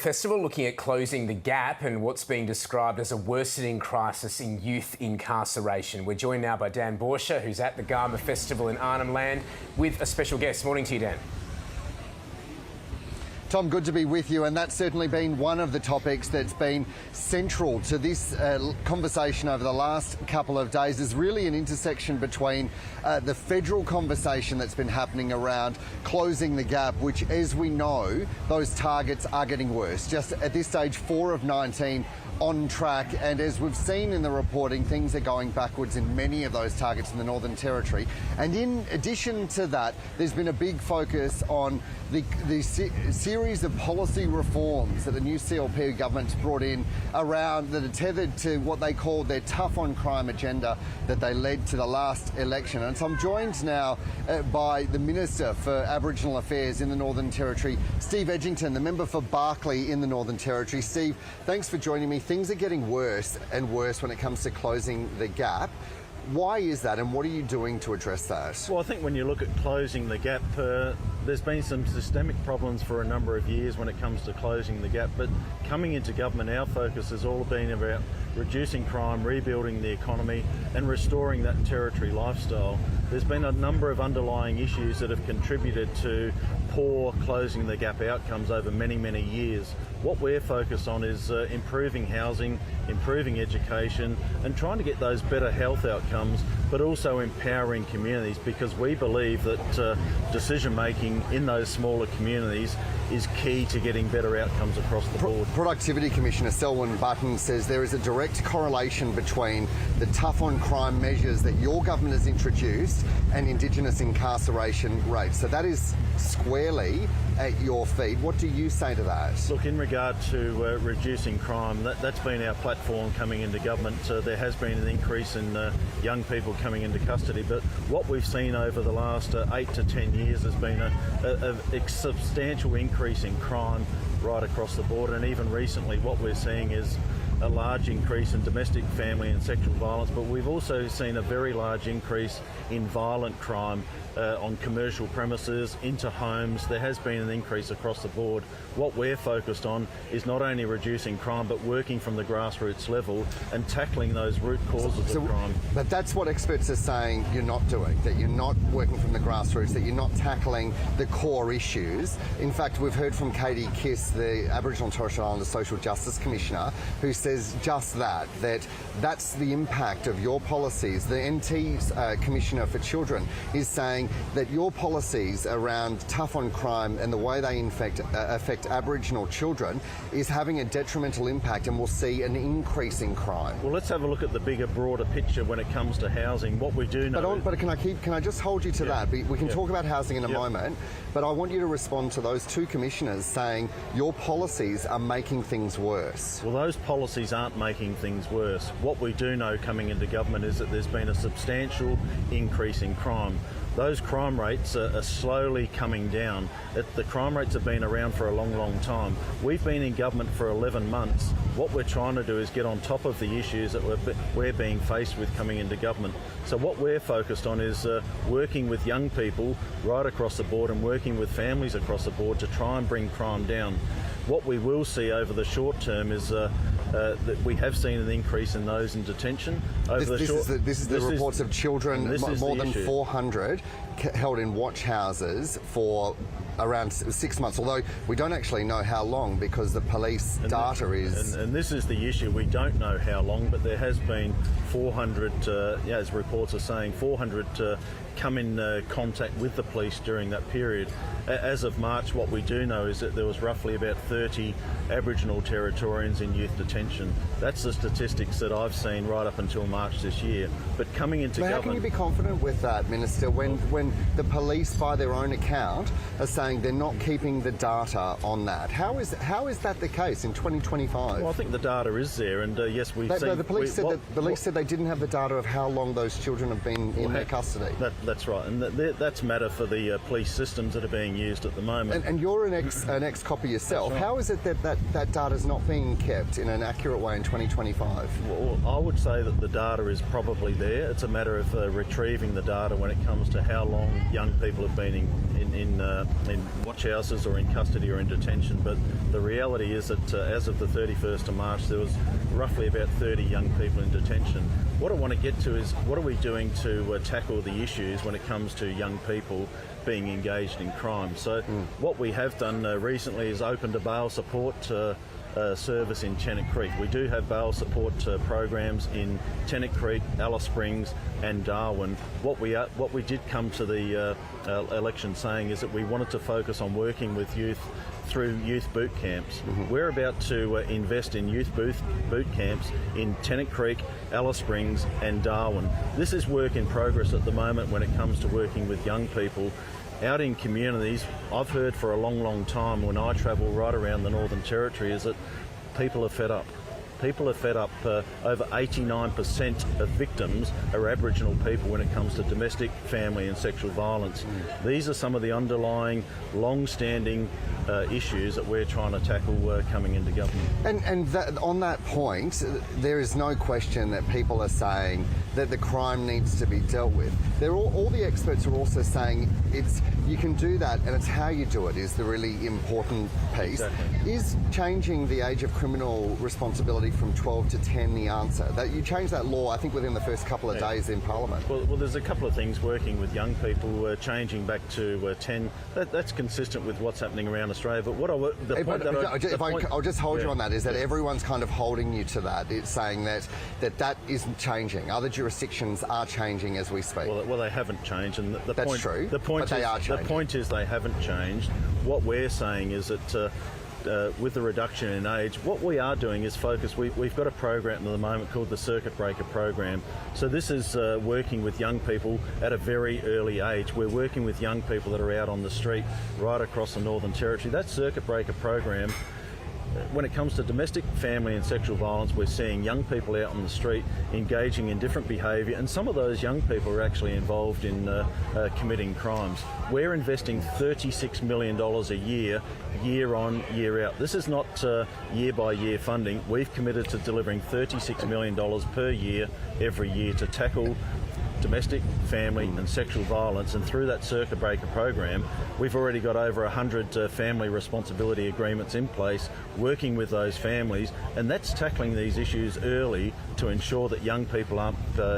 Festival looking at closing the gap and what's being described as a worsening crisis in youth incarceration. We're joined now by Dan Borscher, who's at the GARMA Festival in Arnhem Land, with a special guest. Morning to you, Dan. Tom, good to be with you, and that's certainly been one of the topics that's been central to this conversation over the last couple of days. Is really an intersection between the federal conversation that's been happening around closing the gap, which, as we know, those targets are getting worse. Just at this stage, 4 of 19 on track, and as we've seen in the reporting, things are going backwards in many of those targets in the Northern Territory. And in addition to that, there's been a big focus on the series of policy reforms that the new CLP government's brought in around that are tethered to what they call their tough on crime agenda that they led to the last election. And so I'm joined now by the Minister for Aboriginal Affairs in the Northern Territory, Steve Edgington, the member for Barkly in the Northern Territory. Steve, thanks for joining me. Things are getting worse and worse when it comes to closing the gap. Why is that, and what are you doing to address that? Well, I think when you look at closing the gap, there's been some systemic problems for a number of years when it comes to closing the gap, but coming into government, our focus has all been about reducing crime, rebuilding the economy and restoring that territory lifestyle. There's been a number of underlying issues that have contributed to poor closing the gap outcomes over many, many years. What we're focused on is improving housing, improving education and trying to get those better health outcomes, but also empowering communities, because we believe that decision making in those smaller communities is key to getting better outcomes across the board. Productivity Commissioner Selwyn Button says there is a direct correlation between the tough on crime measures that your government has introduced and Indigenous incarceration rates. So that is squarely at your feet. What do you say to that? Look, in regard to reducing crime, that's been our platform coming into government. There has been an increase in young people coming into custody, but what we've seen over the last 8 to 10 years has been a substantial increase in crime right across the board, and even recently what we're seeing is a large increase in domestic, family and sexual violence, but we've also seen a very large increase in violent crime on commercial premises, into homes. There has been an increase across the board. What we're focused on is not only reducing crime, but working from the grassroots level and tackling those root causes of crime. But that's what experts are saying you're not doing, that you're not working from the grassroots, that you're not tackling the core issues. In fact, we've heard from Katie Kiss, the Aboriginal and Torres Strait Islander Social Justice Commissioner, who says just that's the impact of your policies. The NT's Commissioner for Children is saying that your policies around tough on crime and the way they affect Aboriginal children is having a detrimental impact, and we'll see an increase in crime. Well, let's have a look at the bigger, broader picture when it comes to housing. What we do know... But can I just hold you to that? We can talk about housing in a moment, but I want you to respond to those two commissioners saying your policies are making things worse. Well, those policies aren't making things worse. What we do know coming into government is that there's been a substantial increase in crime. Those crime rates are slowly coming down. The crime rates have been around for a long, long time. We've been in government for 11 months. What we're trying to do is get on top of the issues that we're being faced with coming into government. So what we're focused on is working with young people right across the board and working with families across the board to try and bring crime down. What we will see over the short term is that we have seen an increase in those in detention. This is the reports of children, more than 400 held in watch houses for around 6 months, although we don't actually know how long because the police data is... And this is the issue. We don't know how long, but there has been 400, as reports are saying, 400 come in contact with the police during that period. As of March, what we do know is that there was roughly about 30 Aboriginal Territorians in youth detention. That's the statistics that I've seen right up until March this year. But coming into government... How can you be confident with that, Minister, when the police, by their own account, are saying they're not keeping the data on that? How is that the case in 2025? Well, I think the data is there, and yes, we've seen... The police said they didn't have the data of how long those children have been in their custody. That's right, and that's matter for the police systems that are being used at the moment. And you're an ex-copper yourself. Right. How is it that data's not being kept in an accurate way in 2025? Well, I would say that the data is probably there. It's a matter of retrieving the data when it comes to how long young people have been in in watch houses or in custody or in detention, but the reality is that as of the 31st of March there was roughly about 30 young people in detention. What I want to get to is what are we doing to tackle the issues when it comes to young people being engaged in crime. So what we have done recently is opened a bail support service in Tennant Creek. We do have bail support programs in Tennant Creek, Alice Springs and Darwin. What we did come to the election saying is that we wanted to focus on working with youth through youth boot camps. We're about to invest in youth boot camps in Tennant Creek, Alice Springs and Darwin. This is work in progress at the moment when it comes to working with young people out in communities. I've heard for a long time when I travel right around the Northern Territory is that people are fed up. People are fed up. Over 89% of victims are Aboriginal people when it comes to domestic, family and sexual violence. These are some of the underlying, long-standing issues that we're trying to tackle coming into government. And on that point, there is no question that people are saying that the crime needs to be dealt with. All the experts are also saying you can do that, and it's how you do it is the really important piece. Exactly. Is changing the age of criminal responsibility from 12 to 10 the answer? That you change that law, I think, within the first couple of days in Parliament. Well, there's a couple of things working with young people, changing back to 10. That's consistent with what's happening around Australia. But I'll just hold you on that, is that everyone's kind of holding you to that. It's saying that isn't changing. Other jurisdictions are changing as we speak. Well, they haven't changed, and That's true. The point but they are changing. The point is they haven't changed. What we're saying is that with the reduction in age, what we are doing is focus. We've got a program at the moment called the Circuit Breaker Program. So this is working with young people at a very early age. We're working with young people that are out on the street right across the Northern Territory. That Circuit Breaker Program, when it comes to domestic, family and sexual violence, we're seeing young people out on the street engaging in different behaviour, and some of those young people are actually involved in committing crimes. We're investing $36 million a year on, year out. This is not year by year funding. We've committed to delivering $36 million per year, every year, to tackle domestic, family and sexual violence, and through that Circuit Breaker program we've already got over 100 family responsibility agreements in place, working with those families, and that's tackling these issues early to ensure that young people aren't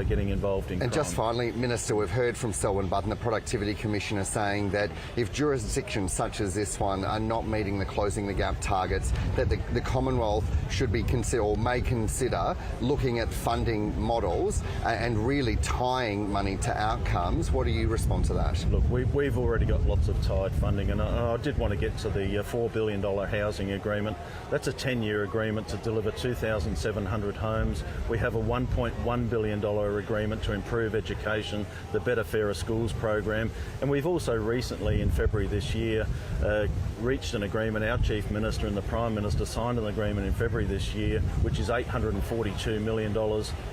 getting involved in crime. And just finally, Minister, we've heard from Selwyn Button, the Productivity Commissioner, saying that if jurisdictions such as this one are not meeting the Closing the Gap targets, that the Commonwealth should be or may consider looking at funding models and really tying money to outcomes. What do you respond to that? Look, we've already got lots of tied funding, and I did want to get to the $4 billion housing agreement. That's a 10-year agreement to deliver 2,700 homes. We have a $1.1 billion agreement to improve education, the Better Fairer Schools program, and we've also recently, in February this year, reached an agreement. Our Chief Minister and the Prime Minister signed an agreement in February this year, which is $842 million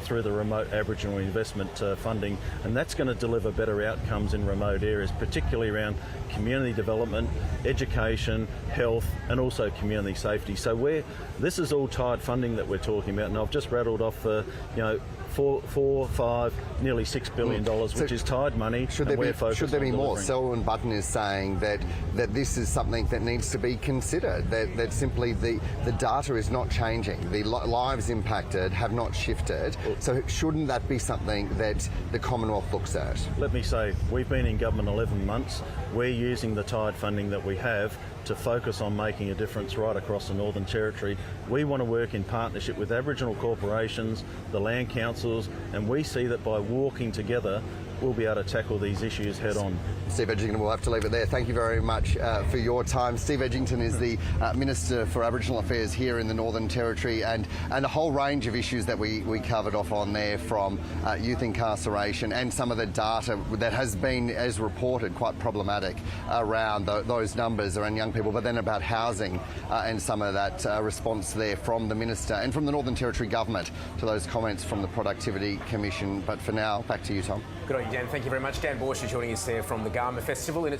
through the Remote Aboriginal Investment Funding, and that's going to deliver better outcomes in remote areas, particularly around community development, education, health and also community safety. So this is all tied funding that we're talking about, and I've just rattled off nearly $6 billion, which is tied money. Should there be more? Selwyn Button is saying that this is something that needs to be considered, that simply the data is not changing, the lives impacted have not shifted, so shouldn't that be something that the Commonwealth looks at? Let me say, we've been in government 11 months. We're using the tied funding that we have to focus on making a difference right across the Northern Territory. We want to work in partnership with Aboriginal corporations, the land councils, and we see that by working together we'll be able to tackle these issues head on. Steve Edgington, we'll have to leave it there. Thank you very much for your time. Steve Edgington is the Minister for Aboriginal Affairs here in the Northern Territory, and a whole range of issues that we covered off on there, from youth incarceration and some of the data that has been, as reported, quite problematic around those numbers around young people, but then about housing and some of that response there from the Minister and from the Northern Territory Government to those comments from the Productivity Commission. But for now, back to you, Tom. Good on you, Dan. Thank you very much. Dan Borsche joining us there from the GARMA Festival in its